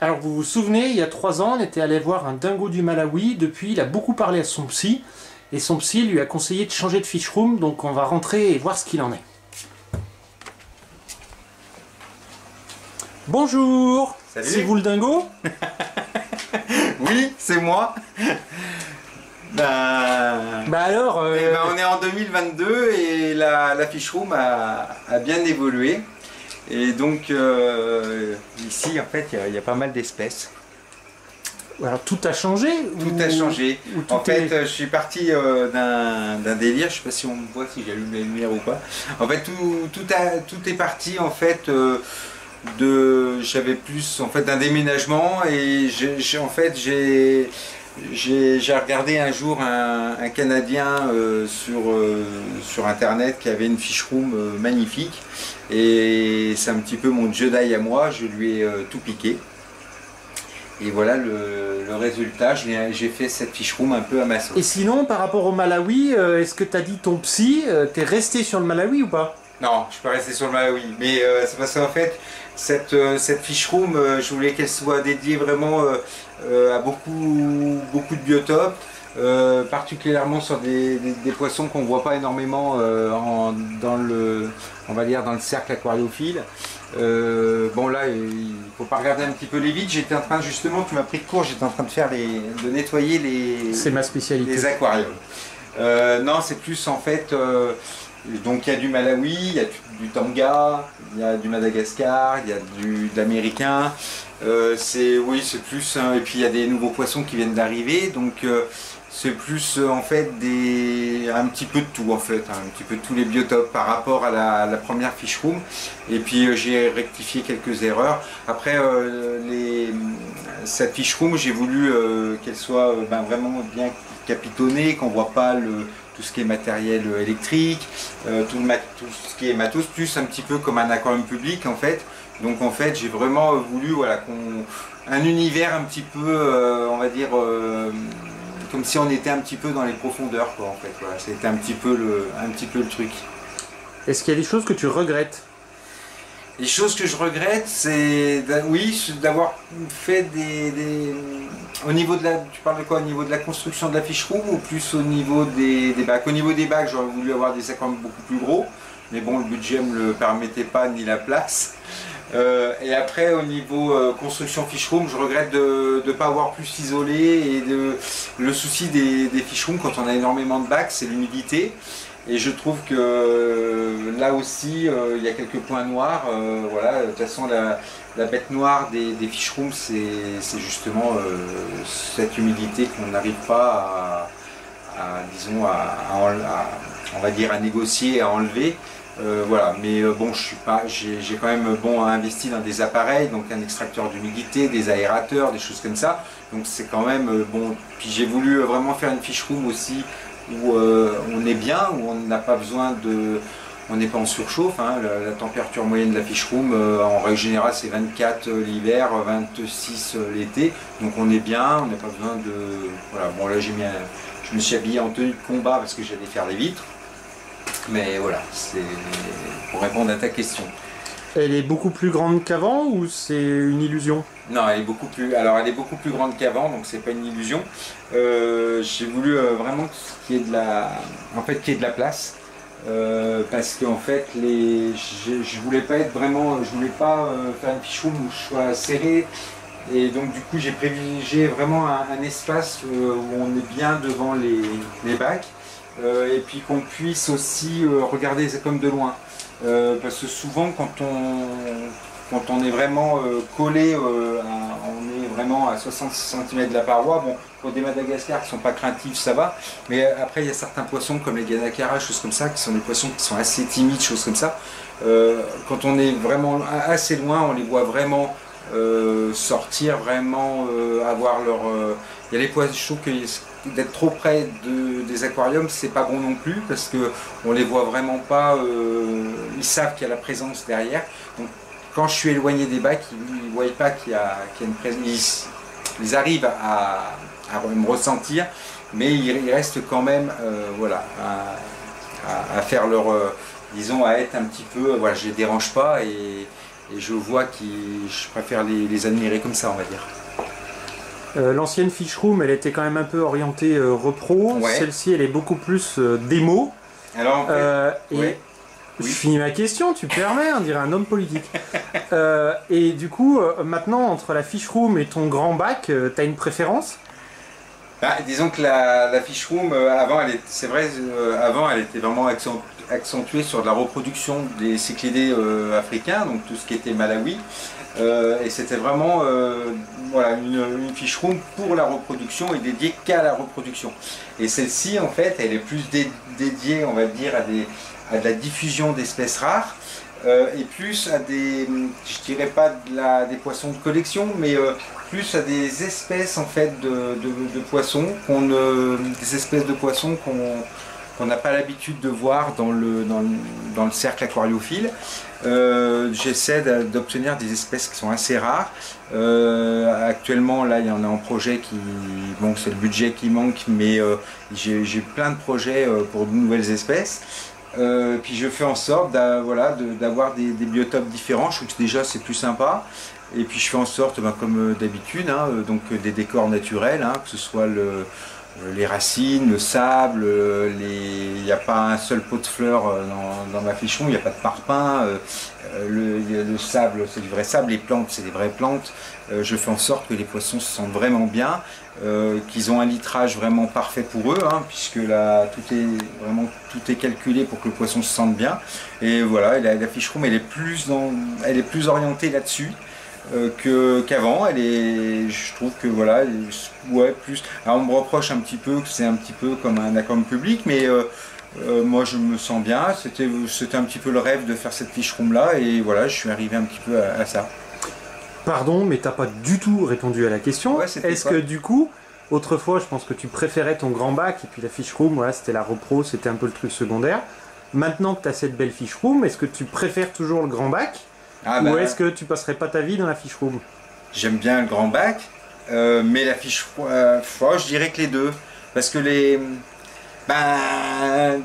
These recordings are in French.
Alors vous vous souvenez, il y a 3 ans, on était allé voir un dingo du Malawi. Depuis, il a beaucoup parlé à son psy. Et son psy lui a conseillé de changer de fish room. Donc on va rentrer et voir ce qu'il en est. Bonjour. Salut. C'est vous le dingo? Oui, c'est moi. Bah alors... on est en 2022 et la fish room a bien évolué. Et donc ici en fait il y a pas mal d'espèces. Alors tout a changé? Tout a changé. Tout En fait je suis parti d'un délire, je sais pas si on me voit, si j'allume la lumière ou pas. En fait tout est parti en fait j'avais plus en fait d'un déménagement et j'ai regardé un jour un Canadien sur internet qui avait une fish room magnifique et c'est un petit peu mon Jedi à moi, je lui ai tout piqué et voilà le résultat, j'ai fait cette fish room un peu à ma sauce. Et sinon par rapport au Malawi, est-ce que tu as dit ton psy, t'es resté sur le Malawi ou pas? Non, je suis pas resté sur le Malawi, mais c'est parce qu'en fait cette fish room, je voulais qu'elle soit dédiée vraiment à beaucoup de biotopes, particulièrement sur des poissons qu'on voit pas énormément dans le cercle aquariophile. Bon là, il faut pas regarder un petit peu les vides. J'étais en train justement, tu m'as pris de court, j'étais en train de nettoyer C'est ma spécialité. les aquariums. Non, c'est plus en fait. Donc il y a du Malawi, il y a du Tonga, il y a du Madagascar, il y a de l'américain. C'est plus et puis il y a des nouveaux poissons qui viennent d'arriver. Donc c'est plus en fait un petit peu de tout en fait, un petit peu de tous les biotopes par rapport à la première fish room. Et puis j'ai rectifié quelques erreurs. Après cette fish room, j'ai voulu qu'elle soit vraiment bien capitonnée, qu'on voit pas tout ce qui est matériel électrique, tout ce qui est matos, plus un petit peu comme un aquarium public en fait. Donc en fait j'ai vraiment voulu un univers un petit peu on va dire comme si on était un petit peu dans les profondeurs quoi en fait. Voilà, c'était un petit peu le truc. Est-ce qu'il y a des choses que tu regrettes? Les choses que je regrette, c'est d'avoir fait au niveau tu parles de quoi? Au niveau de la construction de la fish room ou plus au niveau des bacs? Au niveau des bacs, j'aurais voulu avoir des aquariums beaucoup plus gros, mais bon, le budget ne me le permettait pas ni la place. Et après, au niveau construction fish room, je regrette de ne pas avoir plus isolé et le souci des fish rooms quand on a énormément de bacs, c'est l'humidité. Et je trouve que là aussi, il y a quelques points noirs. Voilà, de toute façon, la bête noire des fish rooms, c'est justement cette humidité qu'on n'arrive pas on va dire, à négocier, à enlever. Voilà, mais bon, j'ai quand même investi dans des appareils, donc un extracteur d'humidité, des aérateurs, des choses comme ça. Donc c'est quand même bon. Puis j'ai voulu vraiment faire une fish room aussi où on est bien, où on n'a pas besoin on n'est pas en surchauffe, hein. La température moyenne de la fish room en règle générale c'est 24 l'hiver, 26 l'été, donc on est bien, on n'a pas besoin de... Voilà, bon là je me suis habillé en tenue de combat parce que j'allais faire les vitres, mais voilà, c'est pour répondre à ta question. Elle est beaucoup plus grande qu'avant ou c'est une illusion? Non, elle est beaucoup plus grande qu'avant, donc c'est pas une illusion. J'ai voulu vraiment qu'il y ait de la place, parce qu'en fait je voulais pas faire une fish room où je sois serré, et donc du coup j'ai privilégié vraiment un espace où on est bien devant les bacs, et puis qu'on puisse aussi regarder les aquariums de loin. Parce que souvent quand on est vraiment collé, on est vraiment à 60 cm de la paroi. Bon, pour des Madagascar qui ne sont pas craintifs, ça va. Mais après, il y a certains poissons comme les Guanacara, choses comme ça, qui sont des poissons qui sont assez timides, choses comme ça. Quand on est vraiment assez loin, on les voit vraiment sortir, vraiment avoir leur... Il y a les poissons d'être trop près des aquariums, c'est pas bon non plus parce que on les voit vraiment pas. Ils savent qu'il y a la présence derrière. Donc quand je suis éloigné des bacs, ils ne voient pas qu'il y a une présence. Ils arrivent à me ressentir, mais ils restent quand même, voilà, à faire leur, disons, à être un petit peu. Voilà, je les dérange pas et je vois je préfère les admirer comme ça, on va dire. L'ancienne Fish Room, elle était quand même un peu orientée repro. Ouais. Celle-ci, elle est beaucoup plus démo. Alors, en fait, Et ouais. je finis ma question, tu permets, on dirait un homme politique. Et du coup, maintenant, entre la Fish Room et ton grand bac, tu as une préférence? Bah, disons que la Fish Room, avant, c'est vrai, avant, elle était vraiment accentuée sur de la reproduction des cyclidés africains, donc tout ce qui était Malawi. Et c'était vraiment voilà, une Fish Room pour la reproduction et dédiée qu'à la reproduction. Et celle-ci, en fait, elle est plus dédiée, on va dire, à de la diffusion d'espèces rares. Et plus à je dirais pas des poissons de collection, mais plus à des espèces en fait de poissons, des espèces de poissons qu'on n'a pas l'habitude de voir dans le cercle aquariophile. J'essaie d'obtenir des espèces qui sont assez rares. Actuellement, là, il y en a un projet bon, c'est le budget qui manque, mais j'ai plein de projets pour de nouvelles espèces. Puis je fais en sorte d'avoir des biotopes différents. Je trouve que déjà c'est plus sympa. Et puis je fais en sorte, comme d'habitude, donc des décors naturels, que ce soit les racines, le sable, il n'y a pas un seul pot de fleurs dans ma Fish Room, il n'y a pas de parpaing, le sable c'est du vrai sable, les plantes c'est des vraies plantes. Je fais en sorte que les poissons se sentent vraiment bien, qu'ils ont un litrage vraiment parfait pour eux, puisque là tout est calculé pour que le poisson se sente bien. Et voilà, la Fish Room elle est plus orientée là-dessus. Qu'avant, je trouve que voilà, ouais, plus. Alors on me reproche un petit peu que c'est un petit peu comme un aquarium public, mais moi je me sens bien. C'était un petit peu le rêve de faire cette Fish Room là, et voilà, je suis arrivé un petit peu à ça. Pardon, mais t'as pas du tout répondu à la question. Ouais, est-ce que du coup, autrefois, je pense que tu préférais ton grand bac et puis la Fish Room, voilà, c'était la repro, c'était un peu le truc secondaire. Maintenant que tu as cette belle Fish Room, est-ce que tu préfères toujours le grand bac? Ou est-ce que tu passerais pas ta vie dans la Fish Room? J'aime bien le grand bac, mais la Fish Room, je dirais que les deux. Parce que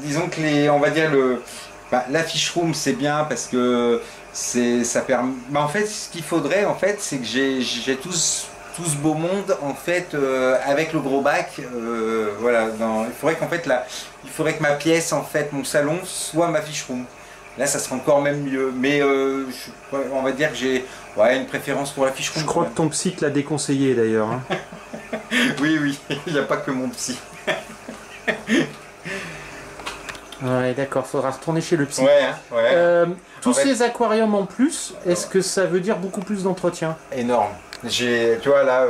disons que on va dire la Fish Room c'est bien parce que ça permet. En fait, ce qu'il faudrait, en fait, c'est que j'ai tout ce beau monde, en fait, avec le gros bac. Voilà, il faudrait que ma pièce, en fait, mon salon, soit ma Fish Room. Là, ça sera encore même mieux. Mais on va dire que j'ai une préférence pour la Fish Room. Je crois que ton psy te l'a déconseillé d'ailleurs. Oui, il n'y a pas que mon psy. Ouais, d'accord, faudra retourner chez le psy. Ouais. Tous ces aquariums en plus, est-ce que ça veut dire beaucoup plus d'entretien? Énorme. Tu vois, là,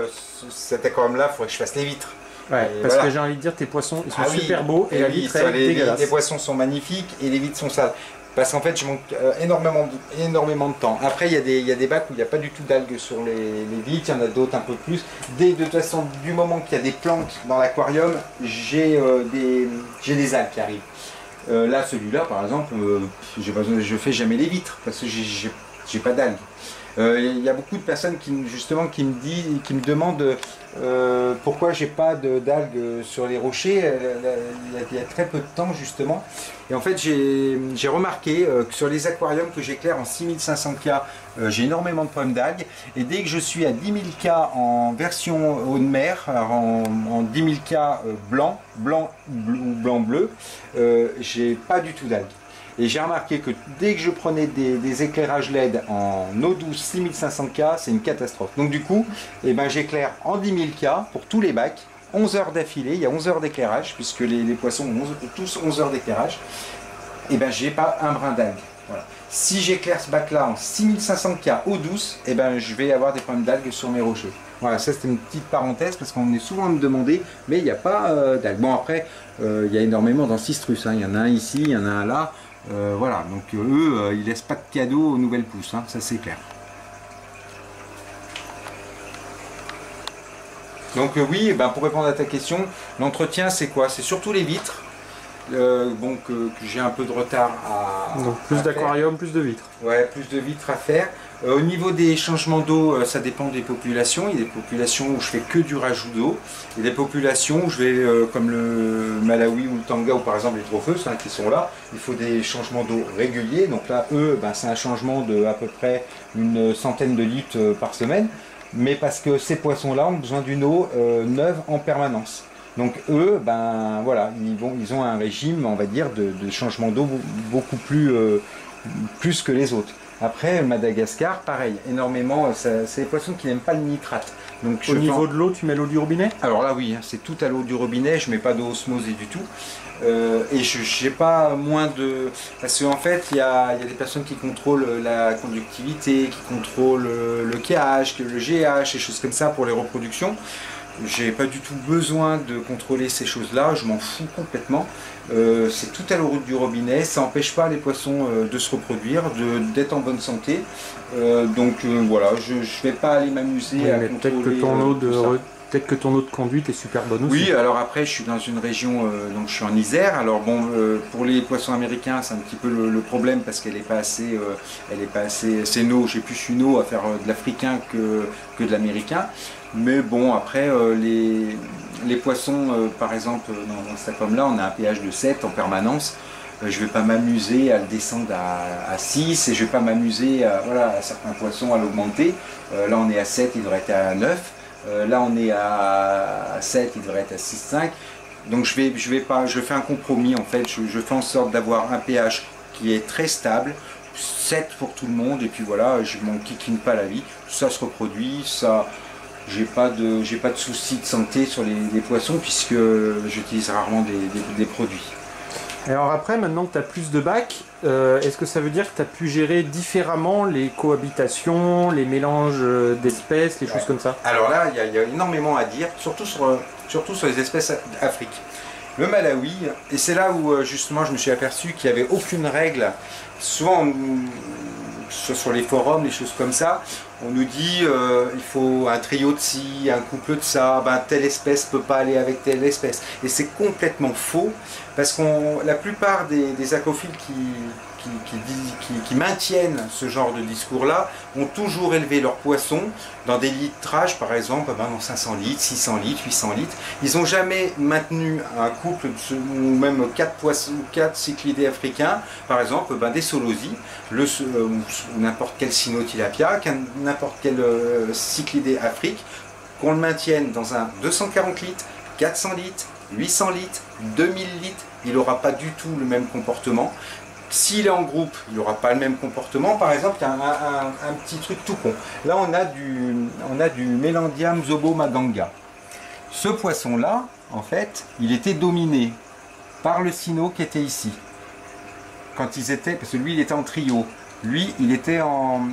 cet aquarium-là, il faudrait que je fasse les vitres. Ouais, parce que j'ai envie de dire, tes poissons, ils sont super beaux et la vitre, elle est dégueulasse. Les poissons sont magnifiques et les vitres sont sales. Parce qu'en fait, je manque énormément de temps. Après, il y a des bacs où il n'y a pas du tout d'algues sur les vitres, il y en a d'autres un peu plus. De toute façon, du moment qu'il y a des plantes dans l'aquarium, j'ai des algues qui arrivent. Là, celui-là, par exemple, je fais jamais les vitres parce que j'ai pas d'algues. Il y a beaucoup de personnes qui me demandent pourquoi j'ai pas d'algues sur les rochers. Il y a très peu de temps justement. Et en fait j'ai remarqué que sur les aquariums que j'éclaire en 6500K, j'ai énormément de problèmes d'algues. Et dès que je suis à 10 000K en version eau de mer, alors en 10 000K blanc ou blanc-bleu, j'ai pas du tout d'algues. Et j'ai remarqué que dès que je prenais des éclairages LED en eau douce 6500K, c'est une catastrophe. Donc du coup, j'éclaire en 10 000K pour tous les bacs, 11 heures d'affilée, il y a 11 heures d'éclairage, puisque les poissons ont tous 11 heures d'éclairage, et j'ai pas un brin d'algue. Voilà. Si j'éclaire ce bac-là en 6500K eau douce, je vais avoir des problèmes d'algues sur mes rochers. Voilà, ça c'était une petite parenthèse, parce qu'on est souvent à me demander, mais il n'y a pas d'algues. Bon après, il y a énormément d'ancistrus, il y en a un ici, il y en a un là. Voilà, donc eux, ils laissent pas de cadeaux aux nouvelles pousses, ça c'est clair. Donc oui, ben, pour répondre à ta question, l'entretien c'est quoi? C'est surtout les vitres. Bon, que j'ai un peu de retard à Donc plus d'aquarium, plus de vitres. Ouais, plus de vitres à faire. Au niveau des changements d'eau, ça dépend des populations. Il y a des populations où je fais que du rajout d'eau. Il y a des populations où je vais, comme le Malawi ou le Tanga, ou par exemple les Trophus qui sont là, il faut des changements d'eau réguliers. Donc là, eux, ben, c'est un changement de à peu près une centaine de litres par semaine. Mais parce que ces poissons-là ont besoin d'une eau neuve en permanence. Donc eux, ben voilà, ils ont un régime, on va dire, de changement d'eau beaucoup plus que les autres. Après, Madagascar, pareil, énormément, c'est des poissons qui n'aiment pas le nitrate. Donc, au niveau de l'eau, tu mets l'eau du robinet? Alors là, oui, c'est tout à l'eau du robinet, je ne mets pas d'eau osmosée du tout. Et je n'ai pas moins de... Parce qu'en fait, il y a des personnes qui contrôlent la conductivité, qui contrôlent le KH, le GH, et choses comme ça pour les reproductions. J'ai pas du tout besoin de contrôler ces choses-là, je m'en fous complètement. C'est tout à l'eau du robinet, ça n'empêche pas les poissons de se reproduire, d'être en bonne santé. Voilà, je ne vais pas aller m'amuser à contrôler peut-être que ton eau de conduite est super bonne aussi. Oui, alors après je suis dans une région, donc je suis en Isère. Alors bon, pour les poissons américains, c'est un petit peu le problème parce qu'elle n'est pas assez, c'est une eau, j'ai plus une eau à faire de l'africain que de l'américain. Mais bon, après, les poissons, par exemple, dans cet aquarium-là, on a un pH de 7 en permanence. Je ne vais pas m'amuser à le descendre à 6 et je ne vais pas m'amuser à certains poissons à l'augmenter. Là, on est à 7, il devrait être à 9. Là, on est à 7, il devrait être à 6,5. Donc, je fais un compromis, en fait. Je fais en sorte d'avoir un pH qui est très stable. 7 pour tout le monde. Et puis voilà, je ne m'en kikine pas la vie. Ça se reproduit, ça... J'ai pas de soucis de santé sur les poissons puisque j'utilise rarement des produits. Alors après, maintenant que tu as plus de bacs, est-ce que ça veut dire que tu as pu gérer différemment les cohabitations, les mélanges d'espèces, les choses comme ça? Alors là, il y a énormément à dire, surtout sur les espèces d'Afrique. Le Malawi, et c'est là où justement je me suis aperçu qu'il n'y avait aucune règle. Souvent, sur les forums, les choses comme ça, on nous dit il faut un trio de ci, un couple de ça, ben, telle espèce ne peut pas aller avec telle espèce. Et c'est complètement faux, parce que la plupart des aquaphiles qui maintiennent ce genre de discours-là ont toujours élevé leurs poissons dans des litrages, par exemple, dans 500 litres, 600 litres, 800 litres. Ils n'ont jamais maintenu un couple, ou même 4 poissons, 4 cyclidés africains, par exemple, des solosies, ou n'importe quel cynotilapia, n'importe quel cyclidé Afrique, qu'on le maintienne dans un 240 litres, 400 litres, 800 litres, 2000 litres, il n'aura pas du tout le même comportement. S'il est en groupe, il n'aura pas le même comportement. Par exemple, il y a un petit truc tout con. Là, on a du Melandium zobomaganga. Ce poisson-là, en fait, il était dominé par le cyno qui était ici. Quand ils étaient, parce que lui, il était en trio. Lui, il était en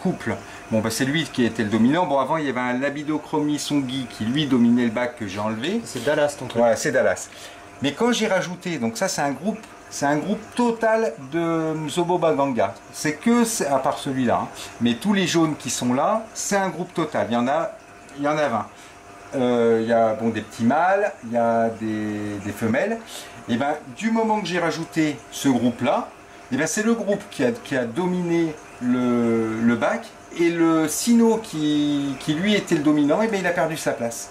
couple. Bon, bah, c'est lui qui était le dominant. Bon, avant, il y avait un Labidochromie songi qui, lui, dominait le bac que j'ai enlevé. C'est Dallas, ton truc. Ouais, c'est Dallas. Mais quand j'ai rajouté, donc ça, c'est un groupe total de Zobomaganga. C'est que, à part celui-là, hein, mais tous les jaunes qui sont là, c'est un groupe total. Il y en a 20. Il y a des petits mâles, il y a des femelles. Et ben, du moment que j'ai rajouté ce groupe-là, et ben, c'est le groupe qui a dominé le bac, et le cyno qui lui était le dominant, et ben, il a perdu sa place.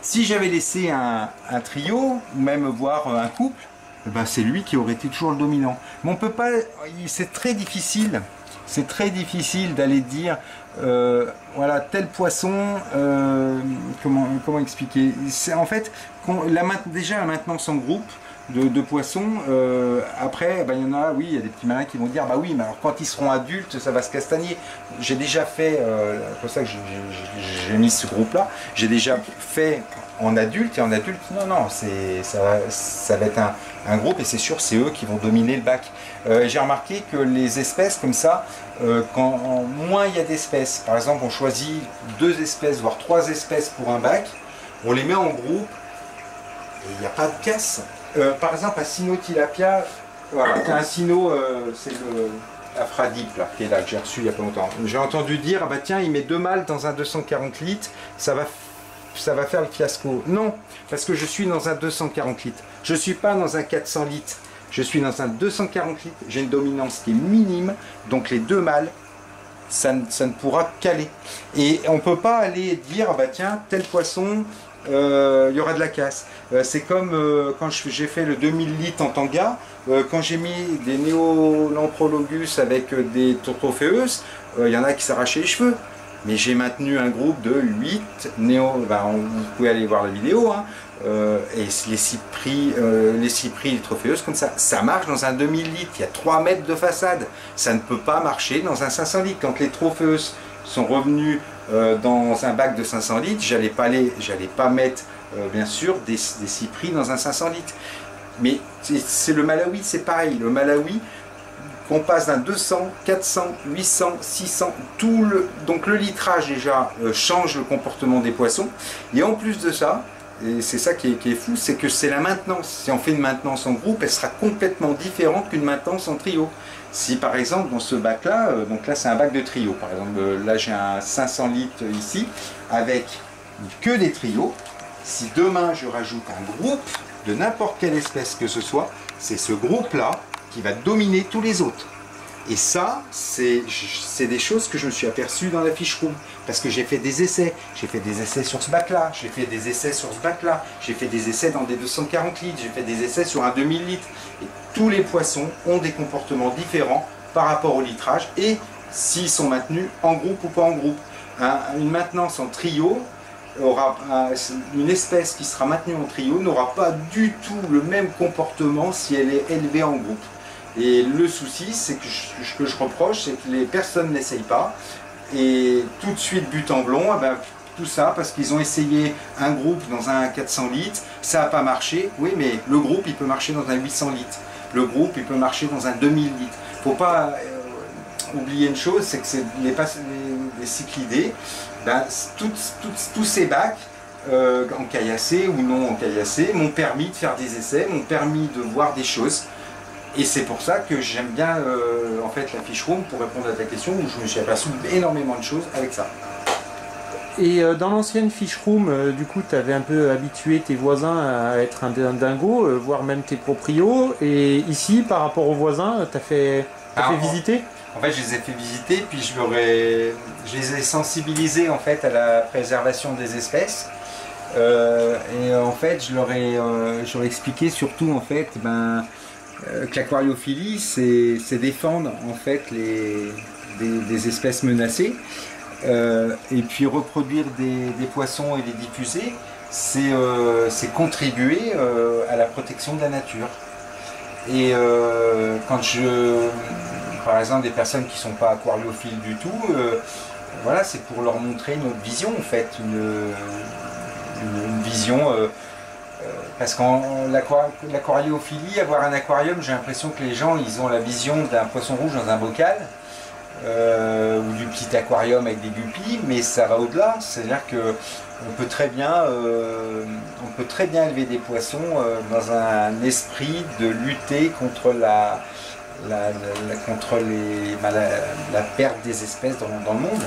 Si j'avais laissé un trio, ou même voire un couple, ben c'est lui qui aurait été toujours le dominant. Mais on peut pas, c'est très difficile d'aller dire, voilà, tel poisson, comment expliquer? C'est en fait, déjà la maintenance en groupe de poissons, après, ben, il y en a, oui, il y a des petits malins qui vont dire, bah oui, mais alors quand ils seront adultes, ça va se castagner. J'ai déjà fait, c'est pour ça que j'ai mis ce groupe-là, j'ai déjà fait en adulte, et en adulte, non, ça va être un groupe, et c'est sûr, c'est eux qui vont dominer le bac. J'ai remarqué que les espèces comme ça, quand moins il y a d'espèces, par exemple, on choisit 2 espèces, voire 3 espèces pour un bac, on les met en groupe, et il n'y a pas de casse. Par exemple, un cynotilapia, voilà, un cyno, c'est le Aphradip là, qui est là, que j'ai reçu il n'y a pas longtemps. J'ai entendu dire, ah bah tiens, il met 2 mâles dans un 240 litres, ça va ça va faire le fiasco. Non, parce que je suis dans un 240 litres. Je ne suis pas dans un 400 litres. Je suis dans un 240 litres. J'ai une dominance qui est minime. Donc les deux mâles, ça ne pourra caler. Et on ne peut pas aller dire, bah tiens, tel poisson, il y aura de la casse. C'est comme quand j'ai fait le 2000 litres en tanga, quand j'ai mis des Neolamprologus avec des Trophéus, il y en a qui s'arrachaient les cheveux. Mais j'ai maintenu un groupe de 8 vous pouvez aller voir la vidéo, hein, et les cypris, les Trophéus comme ça marche dans un 2000 litres, il y a 3 mètres de façade, ça ne peut pas marcher dans un 500 litres. Quand les Trophéus sont revenus dans un bac de 500 litres, j'allais pas mettre bien sûr des cypris dans un 500 litres. Mais c'est le Malawi, c'est pareil, le Malawi, qu'on passe d'un 200, 400, 800, 600, donc le litrage déjà change le comportement des poissons. Et en plus de ça, et c'est ça qui est fou, c'est que c'est la maintenance. Si on fait une maintenance en groupe, elle sera complètement différente qu'une maintenance en trio. Si par exemple dans ce bac là, donc là c'est un bac de trio, par exemple là j'ai un 500 litres ici, avec que des trios. Si demain je rajoute un groupe de n'importe quelle espèce que ce soit, c'est ce groupe là qui va dominer tous les autres. Et ça, c'est des choses que je me suis aperçu dans la fiche room, parce que j'ai fait des essais. J'ai fait des essais sur ce bac-là, j'ai fait des essais sur ce bac-là, j'ai fait des essais dans des 240 litres, j'ai fait des essais sur un 2000 litres. Et tous les poissons ont des comportements différents par rapport au litrage, et s'ils sont maintenus en groupe ou pas en groupe. Une maintenance en trio, une espèce qui sera maintenue en trio n'aura pas du tout le même comportement si elle est élevée en groupe. Et le souci, c'est que ce que je reproche, c'est que les personnes n'essayent pas. Et tout de suite, but en blond, eh ben, tout ça parce qu'ils ont essayé un groupe dans un 400 litres, ça n'a pas marché. Oui, mais le groupe, il peut marcher dans un 800 litres. Le groupe, il peut marcher dans un 2000 litres. Il ne faut pas oublier une chose, c'est que les cyclidés, ben, tous ces bacs, en caillassé ou non en caillassé, m'ont permis de faire des essais, m'ont permis de voir des choses. Et c'est pour ça que j'aime bien en fait la fiche room pour répondre à ta question, où je me suis aperçu énormément de choses avec ça. Et dans l'ancienne fiche room, du coup, tu avais un peu habitué tes voisins à être un dingo, voire même tes proprios. Et ici, par rapport aux voisins, t'as fait visiter? En fait, je les ai fait visiter, puis je les ai sensibilisés en fait à la préservation des espèces. Et en fait, je leur ai expliqué surtout en fait, que l'aquariophilie, c'est défendre en fait des espèces menacées, et puis reproduire des poissons et les diffuser, c'est contribuer à la protection de la nature. Et quand par exemple, des personnes qui ne sont pas aquariophiles du tout, voilà, c'est pour leur montrer notre vision en fait, une vision. Parce qu'en l'aquariophilie, avoir un aquarium, j'ai l'impression que les gens ils ont la vision d'un poisson rouge dans un bocal, ou du petit aquarium avec des guppies, mais ça va au-delà. C'est-à-dire qu'on peut très bien élever des poissons dans un esprit de lutter contre la perte des espèces dans le monde.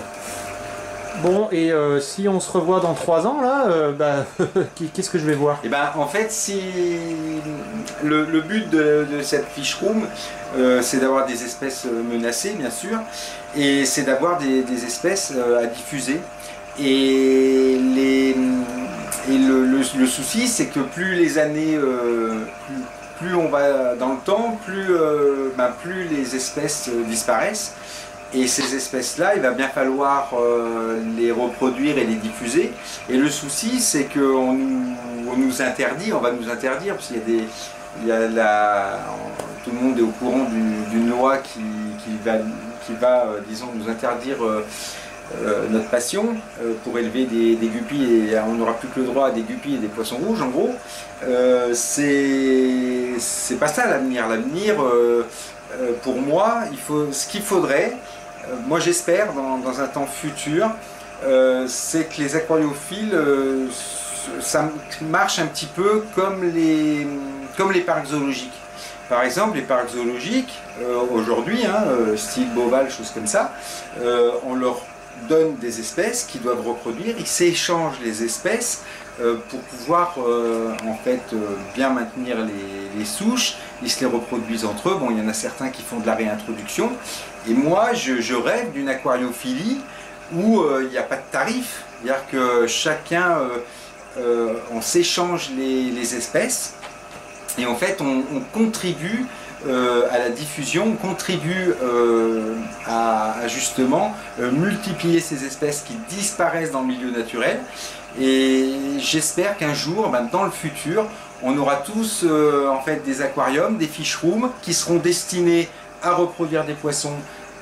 Bon, et si on se revoit dans 3 ans, là, qu'est-ce que je vais voir? Et en fait, si le but de cette fiche room, c'est d'avoir des espèces menacées, bien sûr, et c'est d'avoir des espèces à diffuser. Et le souci, c'est que plus les années, plus on va dans le temps, plus les espèces disparaissent. Et ces espèces-là, il va bien falloir les reproduire et les diffuser. Et le souci, c'est qu'on nous interdit, on va nous interdire, parce qu'il tout le monde est au courant d'une loi qui va, disons, nous interdire notre passion pour élever des guppies, et on n'aura plus que le droit à des guppies et des poissons rouges, en gros. C'est pas ça l'avenir. L'avenir, pour moi, ce qu'il faudrait, moi j'espère dans un temps futur, c'est que les aquariophiles, ça marche un petit peu comme les parcs zoologiques. Par exemple, les parcs zoologiques, aujourd'hui, style Beauval, choses comme ça, on leur donnent des espèces qu'ils doivent reproduire, ils s'échangent les espèces pour pouvoir en fait bien maintenir les souches, ils se les reproduisent entre eux. Bon, il y en a certains qui font de la réintroduction, et moi je rêve d'une aquariophilie où il n'y a pas de tarif, c'est-à-dire que chacun, on s'échange les espèces, et en fait on contribue à la diffusion, on contribue à justement multiplier ces espèces qui disparaissent dans le milieu naturel. Et j'espère qu'un jour, dans le futur, on aura tous en fait des aquariums, des fish rooms qui seront destinés à reproduire des poissons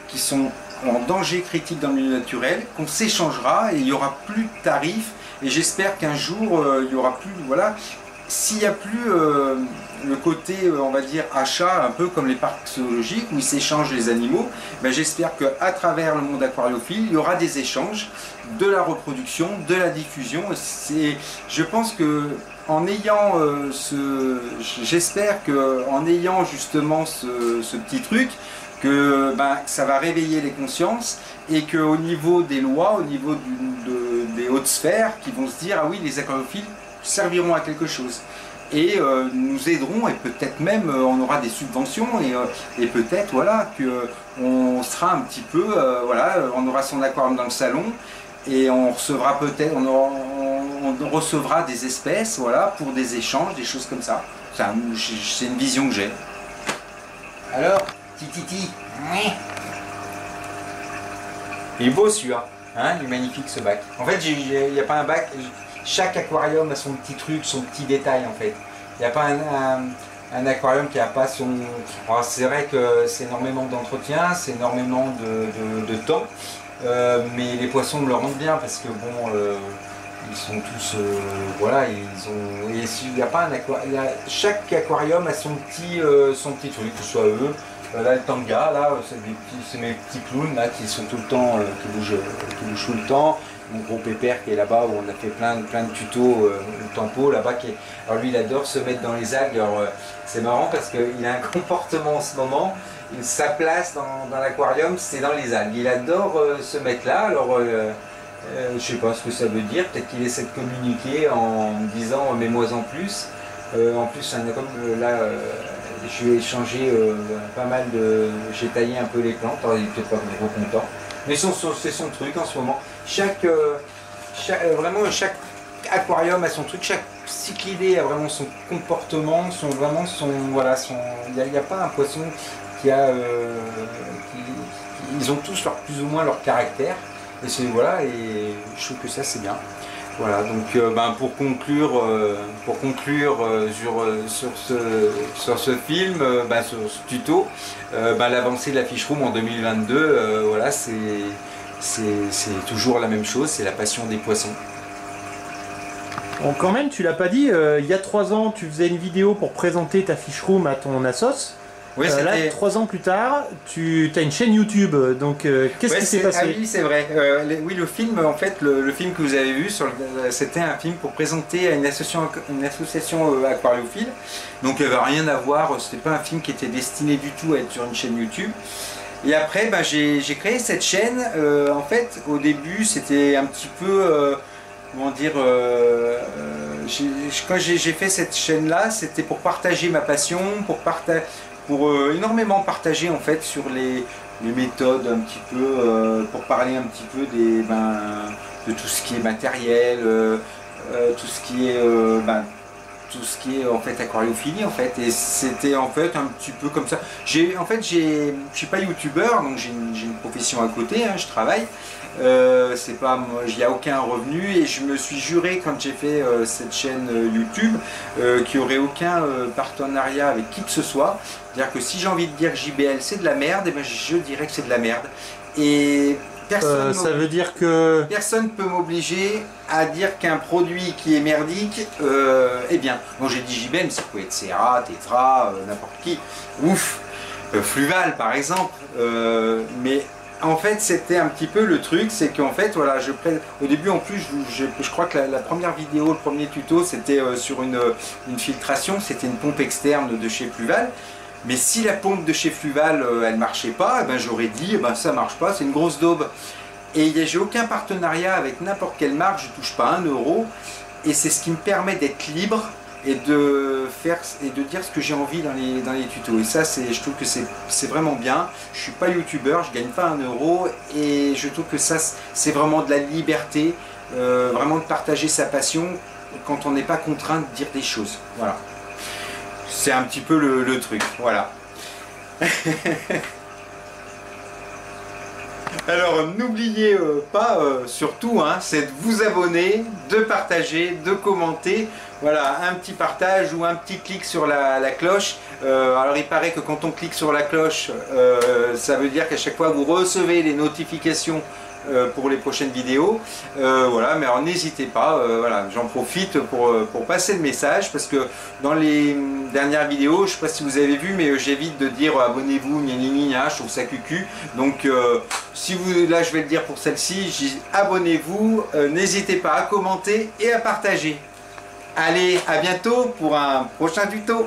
qui sont en danger critique dans le milieu naturel, qu'on s'échangera et il n'y aura plus de tarifs. Et j'espère qu'un jour, il n'y aura plus, voilà, s'il n'y a plus le côté, on va dire, achat, un peu comme les parcs zoologiques où ils s'échangent les animaux, j'espère qu'à travers le monde aquariophile, il y aura des échanges, de la reproduction, de la diffusion. Je pense que en ayant j'espère qu'en ayant justement ce petit truc, que ça va réveiller les consciences, et qu'au niveau des lois, au niveau des hautes sphères, qui vont se dire ah oui, les aquariophiles serviront à quelque chose et nous aideront, et peut-être même on aura des subventions, et peut-être voilà que on sera un petit peu voilà, on aura son aquarium dans le salon et on recevra peut-être on recevra des espèces, voilà, pour des échanges, des choses comme ça. C'est une vision que j'ai. Alors Titi, il est beau celui-là, hein, il est magnifique ce bac. En fait, il n'y a pas un bac, chaque aquarium a son petit truc, son petit détail en fait. Il n'y a pas un aquarium qui n'a pas son... C'est vrai que c'est énormément d'entretien, c'est énormément de temps, mais les poissons me le rendent bien parce que bon, ils sont tous... voilà, ils ont... Et il n'y a pas un aquarium... Chaque aquarium a son petit truc, que ce soit eux. Là, le tanga, là, c'est mes petits clowns là, qui sont tout le temps, qui bougent tout le temps. Mon gros pépère qui est là-bas, où on a fait plein de tutos, le tempo là-bas. Alors lui, il adore se mettre dans les algues. Alors c'est marrant parce qu'il a un comportement en ce moment. Sa place dans l'aquarium, c'est dans les algues. Il adore se mettre là. Alors je sais pas ce que ça veut dire. Peut-être qu'il essaie de communiquer en me disant mets-moi en plus. En plus, comme là. Je vais échanger pas mal de... J'ai taillé un peu les plantes, alors il n'est peut-être pas trop content. Mais c'est son truc en ce moment. Vraiment, chaque aquarium a son truc, chaque cyclidé a vraiment son comportement, voilà, il n'y a pas un poisson qui a... ils ont tous plus ou moins leur caractère. Et voilà, et je trouve que ça c'est bien. Voilà, donc pour conclure sur ce film, sur ce tuto, l'avancée de la fish room en 2022, voilà, c'est toujours la même chose, c'est la passion des poissons. Bon, quand même, tu l'as pas dit, il y a 3 ans, tu faisais une vidéo pour présenter ta fish room à ton assos. Oui, là, 3 ans plus tard, tu as une chaîne YouTube, donc qu'est-ce qui s'est passé? Ah oui, c'est vrai. Oui, le film, en fait, le film que vous avez vu, c'était un film pour présenter une association aquariophile. Donc il n'y avait rien à voir, c'était pas un film qui était destiné du tout à être sur une chaîne YouTube. Et après, j'ai créé cette chaîne. En fait, au début, c'était un petit peu... comment dire, quand j'ai fait cette chaîne-là, c'était pour partager ma passion, pour énormément partager en fait sur les méthodes un petit peu, pour parler un petit peu de tout ce qui est matériel, tout ce qui est en fait aquariophilie en fait. Et c'était en fait un petit peu comme ça. Je suis pas youtubeur, donc j'ai une profession à côté, hein, je travaille. C'est pas, il n'y a aucun revenu, et je me suis juré quand j'ai fait cette chaîne YouTube qu'il n'y aurait aucun partenariat avec qui que ce soit. C'est-à-dire que si j'ai envie de dire JBL c'est de la merde, et je dirais que c'est de la merde. Et personne ça veut dire que personne ne peut m'obliger à dire qu'un produit qui est merdique est bien. Bon, j'ai dit JBL, mais ça peut être Serra, Tetra, n'importe qui. Ouf, Fluval par exemple. Mais en fait, c'était un petit peu le truc, c'est qu'en fait, voilà, au début, en plus, je crois que la première vidéo, le premier tuto, c'était sur une filtration, c'était une pompe externe de chez Fluval. Mais si la pompe de chez Fluval, elle marchait pas, j'aurais dit, ça marche pas, c'est une grosse daube. Et j'ai aucun partenariat avec n'importe quelle marque, je touche pas 1 euro. Et c'est ce qui me permet d'être libre et de dire ce que j'ai envie dans les tutos. Et ça, je trouve que c'est vraiment bien. Je suis pas youtubeur, je gagne pas 1 euro. Et je trouve que ça, c'est vraiment de la liberté, vraiment de partager sa passion quand on n'est pas contraint de dire des choses. Voilà. C'est un petit peu le truc. Voilà. Alors n'oubliez pas surtout, hein, c'est de vous abonner, de partager, de commenter. Voilà, un petit partage ou un petit clic sur la cloche. Alors il paraît que quand on clique sur la cloche, ça veut dire qu'à chaque fois vous recevez les notifications pour les prochaines vidéos. Voilà, mais alors n'hésitez pas, voilà, j'en profite pour passer le message, parce que dans les dernières vidéos, je ne sais pas si vous avez vu, mais j'évite de dire abonnez-vous, je trouve ça cucu. Donc si vous, là je vais le dire pour celle-ci, je dis abonnez-vous, n'hésitez pas à commenter et à partager. Allez, à bientôt pour un prochain tuto.